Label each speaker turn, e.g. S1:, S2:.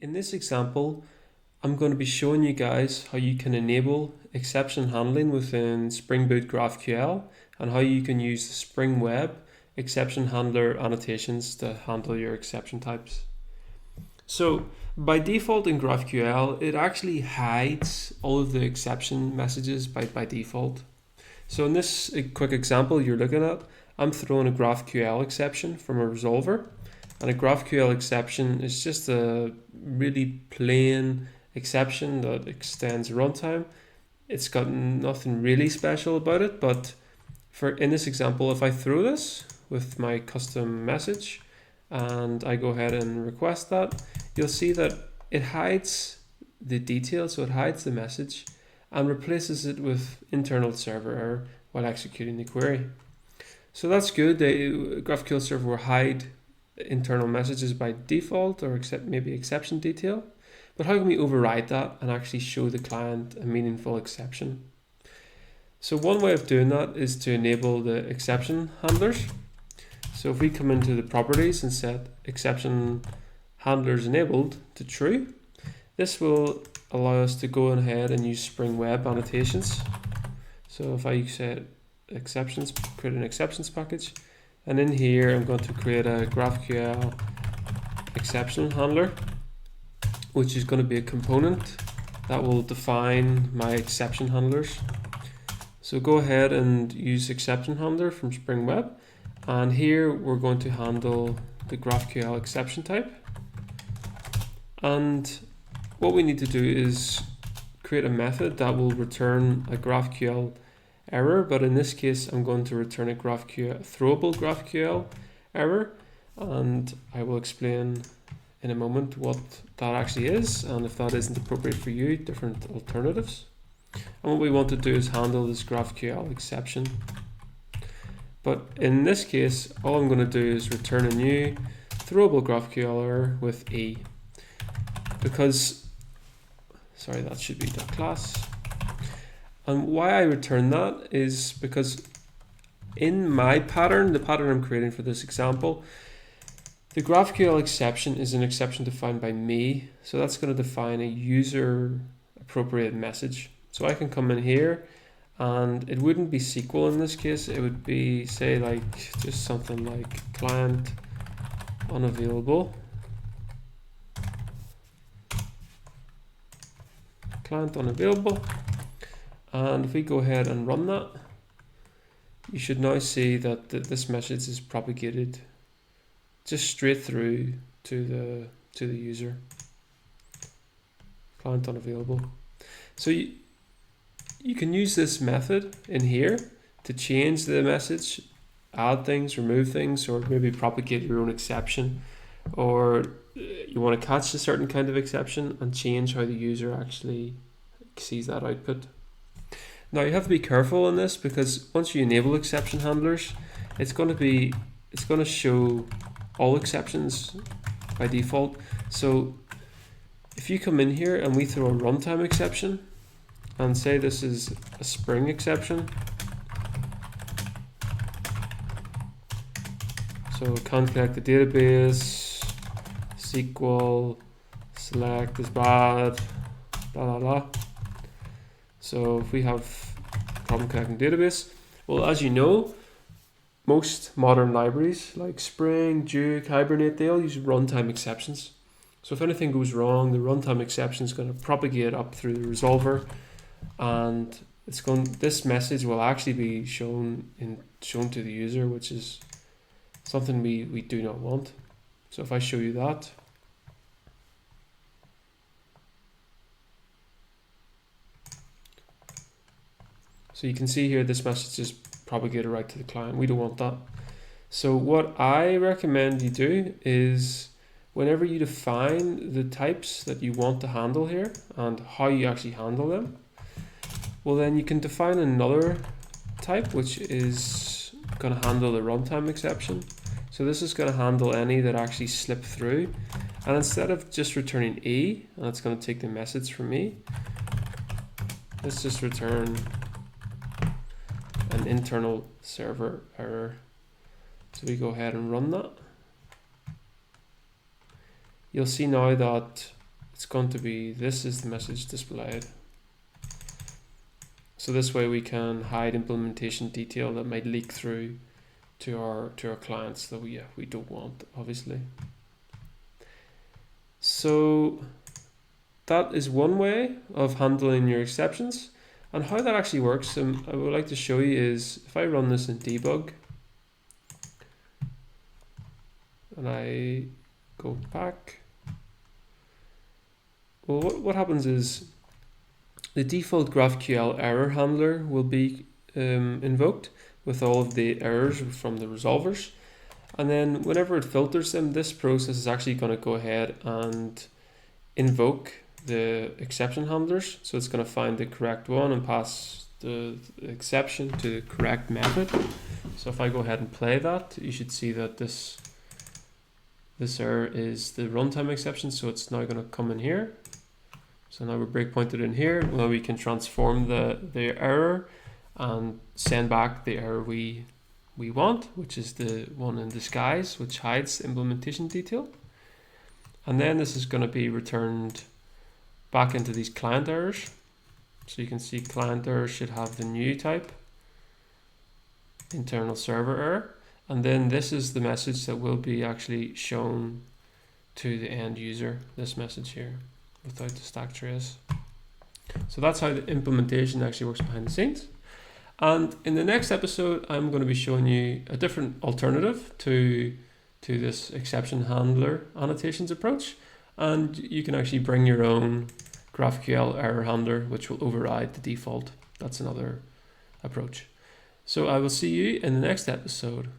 S1: In this example, I'm going to be showing you guys how you can enable exception handling within Spring Boot GraphQL and how you can use the Spring Web exception handler annotations to handle your exception types. So by default in GraphQL, it actually hides all of the exception messages by default. So in this quick example you're looking at, I'm throwing a GraphQL exception from a resolver. And a GraphQL exception is just a really plain exception that extends runtime. It's got nothing really special about it, but in this example, if I throw this with my custom message and I go ahead and request that, you'll see that it hides the details, so it hides the message and replaces it with internal server error while executing the query. So that's good. The GraphQL server will hide internal messages by default or maybe exception detail. But how can we override that and actually show the client a meaningful exception? So one way of doing that is to enable the exception handlers. So if we come into the properties and set exception handlers enabled to true, this will allow us to go ahead and use Spring Web annotations. So if I set exceptions, create an exceptions package, and in here I'm going to create a GraphQL exception handler, which is going to be a component that will define my exception handlers. So go ahead and use exception handler from Spring Web, and here we're going to handle the GraphQL exception type. And what we need to do is create a method that will return a GraphQL error, but in this case I'm going to return a throwable GraphQL error, and I will explain in a moment what that actually is and if that isn't appropriate for you, different alternatives. And what we want to do is handle this GraphQL exception. But in this case, all I'm going to do is return a new throwable GraphQL error with E, because that should be that class. And why I return that is because in my pattern, the pattern I'm creating for this example, the GraphQL exception is an exception defined by me. So that's going to define a user appropriate message. So I can come in here and it wouldn't be SQL in this case. It would be, say, like just something like client unavailable. Client unavailable. And if we go ahead and run that, you should now see that this message is propagated just straight through to the user. Client unavailable. So you can use this method in here to change the message, add things, remove things, or maybe propagate your own exception, or you want to catch a certain kind of exception and change how the user actually sees that output. Now you have to be careful in this, because once you enable exception handlers, it's going to show all exceptions by default. So if you come in here and we throw a runtime exception and say this is a Spring exception, so can't connect the database, SQL, select is bad, blah blah blah. So if we have problem connecting database, well, as you know, most modern libraries like Spring, jooq, Hibernate, they all use runtime exceptions. So if anything goes wrong, the runtime exception is going to propagate up through the resolver, and this message will actually be shown to the user, which is something we do not want. So if I show you that, so you can see here this message is propagated right to the client. We don't want that. So what I recommend you do is, whenever you define the types that you want to handle here and how you actually handle them, well, then you can define another type which is going to handle the runtime exception. So this is going to handle any that actually slip through, and instead of just returning E, and it's going to take the message from me, let's just return an internal server error. So we go ahead and run that. You'll see now that it's going to be, this is the message displayed. So this way we can hide implementation detail that might leak through to our clients that we don't want, obviously. So that is one way of handling your exceptions. And how that actually works, I would like to show you is, if I run this in debug, and I go back, well, what happens is the default GraphQLError handler will be invoked with all of the errors from the resolvers. And then whenever it filters them, this process is actually going to go ahead and invoke the exception handlers. So it's going to find the correct one and pass the exception to the correct method. So if I go ahead and play that, you should see that this error is the runtime exception. So it's now going to come in here. So now we're breakpointed in here. Now we can transform the error and send back the error we want, which is the one in disguise, which hides the implementation detail. And then this is going to be returned back into these client errors. So you can see client error should have the new type, internal server error. And then this is the message that will be actually shown to the end user, this message here, without the stack trace. So that's how the implementation actually works behind the scenes. And in the next episode, I'm going to be showing you a different alternative to this exception handler annotations approach. And you can actually bring your own GraphQLError handler, which will override the default. That's another approach. So I will see you in the next episode.